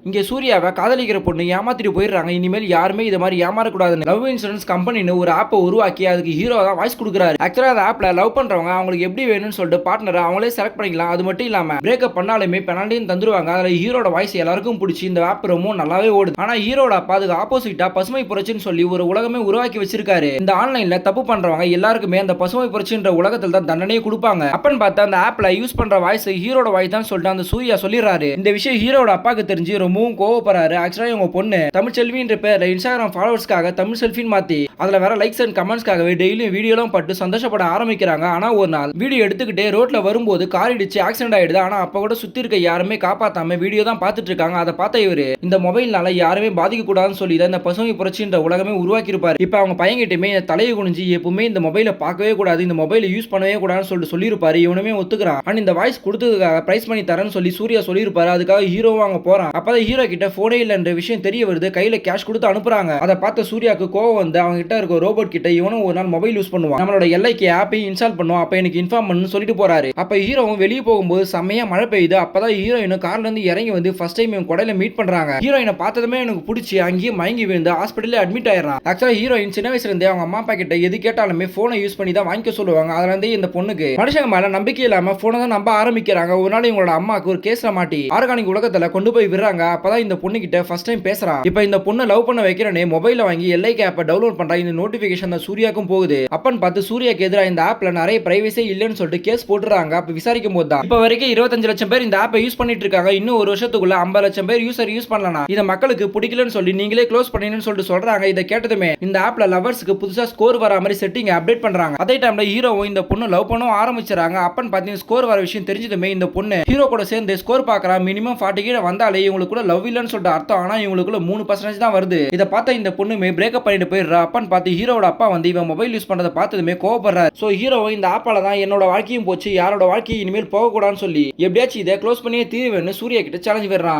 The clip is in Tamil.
இங்க சூர்யாவை காதலிக்கிற பொண்ணு ஏமாத்திட்டு போயிடுறாங்க. இனிமேல் யாருமே இத மாதிரி ஏமாறக்கூடாதுன்னு லவ் இன்சூரன்ஸ் கம்பெனின்னு ஒரு ஆப்பை உருவாக்கி அதுக்கு ஹீரோ தான் வாய்ஸ் கொடுக்குறாரு. ஆக்சுவலா அந்த ஆப்ல லவ் பண்றவங்க அவங்களுக்கு எப்படி வேணும்னு சொல்லிட்டு பார்ட்னரை அவங்களே செலக்ட் பண்ணிக்கலாம். அது மட்டும் இல்லாம பிரேக்கப் பண்ணாலுமே பெனால்ட்டியும் தந்துருவாங்க. அதுல ஹீரோட வாய்ஸ் எல்லாருக்கும் பிடிச்சி இந்த ஆப் ரொம்ப நல்லாவே ஓடுது. ஆனா ஹீரோட அப்பா அதுக்கு ஆப்போசிட்டா பசுமை புரட்சின்னு சொல்லி ஒரு உலகமே உருவாக்கி வச்சிருக்காரு. இந்த ஆன்லைன்ல தப்பு பண்றவங்க எல்லாருக்குமே அந்த பசுமை புரட்சின்ற உலகத்தில் தான் தண்டனையை கொடுப்பாங்க. அப்பன்னு பார்த்தா அந்த ஆப்ல யூஸ் பண்ற வாய்ஸ் ஹீரோட வாய்ஸ் தான் சொல்லிட்டு அந்த சூர்யா சொல்லிடுறாரு. இந்த விஷயம் ஹீரோட அப்பாக்கு தெரிஞ்சு ரொம்பவும் கோவப்படுறாரு. ஆக்சுவலா இவங்க பொண்ணு தமிழ் செல்வின்ற பேர்ல இன்ஸ்டாகிராம் ஃபாலோவர்ஸ்க்காக தமிழ் செல்ஃபின்னு மாத்தி அதுல வர லைக்ஸ் அண்ட் கமெண்ட்ஸ்க்காகவே டெய்லியும் வீடியோலாம் பட்டு சந்தோஷப்பட ஆரம்பிக்கிறாங்க. ஆனா ஒரு நாள் வீடியோ எடுத்துக்கிட்டே ரோட்ல வரும்போது கார் இடிச்சு ஆக்சிடென்ட் ஆயிடுது. ஆனா அப்ப கூட சுத்தி இருக்க யாருமே காப்பாத்தாம வீடியோ தான் பார்த்துட்டு இருக்காங்க. அதை பார்த்த இவரு இந்த மொபைல்னால யாருமே பாதிக்க கூடாதுன்னு சொல்லி இந்த பசுமை புரட்சின்ற உலகமே உருவாக்கி இருப்பாரு. இப்ப அவங்க பையன்கிட்டயுமே தலையை குனிஞ்சு எப்பவுமே இந்த மொபைலை பார்க்கவே கூடாது, இந்த மொபைலை யூஸ் பண்ணவே கூடாதுன்னு சொல்லிட்டு சொல்லியிருப்பாரு. இவனுமே ஒத்துக்கிறான். அண்ட் இந்த வாய்ஸ் கொடுத்ததுக்காக பிரைஸ் பண்ணி தரேன்னு சொல்லி சூர்யா சொல்லியிருப்பாரு. அதுக்காக ஹீரோவும் அங்க போறான். அப்பதான் ஹீரோ கிட்ட போனே இல்லைன்ற விஷயம் தெரிய வருது. கையில கேஷ் கொடுத்து அனுப்புறாங்க. அதை பார்த்த சூர்யாவுக்கு கோவம் வந்து அவங்க கிட்ட இருக்க ரோபோட் கிட்ட இவனும் ஒரு நாள் மொபைல் யூஸ் பண்ணுவான், நம்மளோட எல்ஐக்கு ஆப்பையும் இன்ஸ்டால் பண்ணுவோம், அப்ப எனக்கு இன்ஃபார்ம் பண்ணு சொல்லிட்டு போறாரு. அப்ப ஹீரோவும் வெளியே போகும்போது செம்மையா மழை பெய்யுது. அப்பதான் ஹீரோயினும் கார்ல இருந்து இறங்கி வந்து ஃபர்ஸ்ட் டைம் இவன் கொடையில மீட் பண்றாங்க. ஹீரோயினை பார்த்ததுமே எனக்கு பிடிச்சி அங்கேயே மயங்கி விழுந்து ஹாஸ்பிட்டல்ல அட்மிட் ஆயிடுறான். ஆக்சுவலா ஹீரோயின் சின்ன வயசுல இருந்தே அவங்க அம்மா அப்பா கிட்ட எது கேட்டாலுமே போனை யூஸ் பண்ணி தான் வாங்கிக்க சொல்லுவாங்க. அதுல இருந்தே இந்த பொண்ணுக்கு மனுஷங்க மேல நம்பிக்கை இல்லாம போனை தான் நம்ப ஆரம்பிக்கிறாங்க. ஒரு நாள் இவங்களோட அம்மாக்கு ஒரு கேஸ்ல மாட்டி ஆர்கானிக் உலகத்துல கொண்டு போய் விடுறாங்க. அப்பதான் இந்த பொண்ணு கிட்ட ஃபர்ஸ்ட் டைம் பேசுறான். இப்ப இந்த பொண்ணு லவ் பண்ண வைக்கிறனே மொபைல வாங்கி எல்ஐக்கு ஆப்பை டவுன்லோட் பண்றா. இந்த நோட்டிபிகேஷன் தான் சூர்யாக்கும் போகுது. அப்பன்னு பார்த்து சூர்யாக்கு எதிராக இந்த ஆப்ல நிறைய பிரைவசி இல்லைன்னு சொல்லிட்டு கேஸ் போட்டுறாங்க. அப்ப விசாரிக்கும் போது தான் இப்ப வரைக்கும் 25 லட்சம் பேர் இந்த ஆப்பை யூஸ் பண்ணிட்டு இருக்காங்க. இன்னும் ஒரு வருஷத்துக்குள்ள 50 லட்சம் பேர் யூஸ் பண்ணலாம். இதை மக்களுக்கு பிடிக்கலன்னு சொல்லி நீங்களே க்ளோஸ் பண்ணின்னு சொல்லிட்டு சொல்றாங்க. இதை கேட்டதுமே இந்த ஆப்ல லவர்ஸ்க்கு புதுசா ஸ்கோர் வர மாதிரி செட்டிங் அப்டேட் பண்றாங்க. அதே டைம்ல ஹீரோவும் இந்த பொண்ணு லவ் பண்ண ஆரம்பிச்சாங்க. அப்பன்னு பார்த்தீங்கன்னா ஸ்கோர் வர விஷயம் தெரிஞ்சதுமே இந்த பொண்ணு ஹீரோ கூட சேர்ந்து ஸ்கோர் பார்க்கறா. மினிமம் 40 கீழே வந்தாலே இவங்களுக்கு கூட லவ் இல்லைன்னு சொல்லிட்டு அர்த்தம். ஆனா இவங்களுக்குள்ள 3% தான் வருது. இதை பார்த்த இந்த பொண்ணுமே பிரேக்கப் பண்ணிட்டு போயிடுறா. அப்பன்னு பார்த்து ஹீரோட அப்பா வந்து இவன் மொபைல் யூஸ் பண்றதை பார்த்ததுமே கோவப்படுறாரு. சோ ஹீரோவும் இந்த ஆப்பால தான் என்னோட வாழ்க்கையும் போச்சு, யாரோட வாழ்க்கையும் இனிமேல் போகக்கூடாதுன்னு சொல்லி எப்படியாச்சும் இதை க்ளோஸ் பண்ணியே தீருவேன்னு சூர்யா கிட்ட சேலஞ்ச் விடுறான்.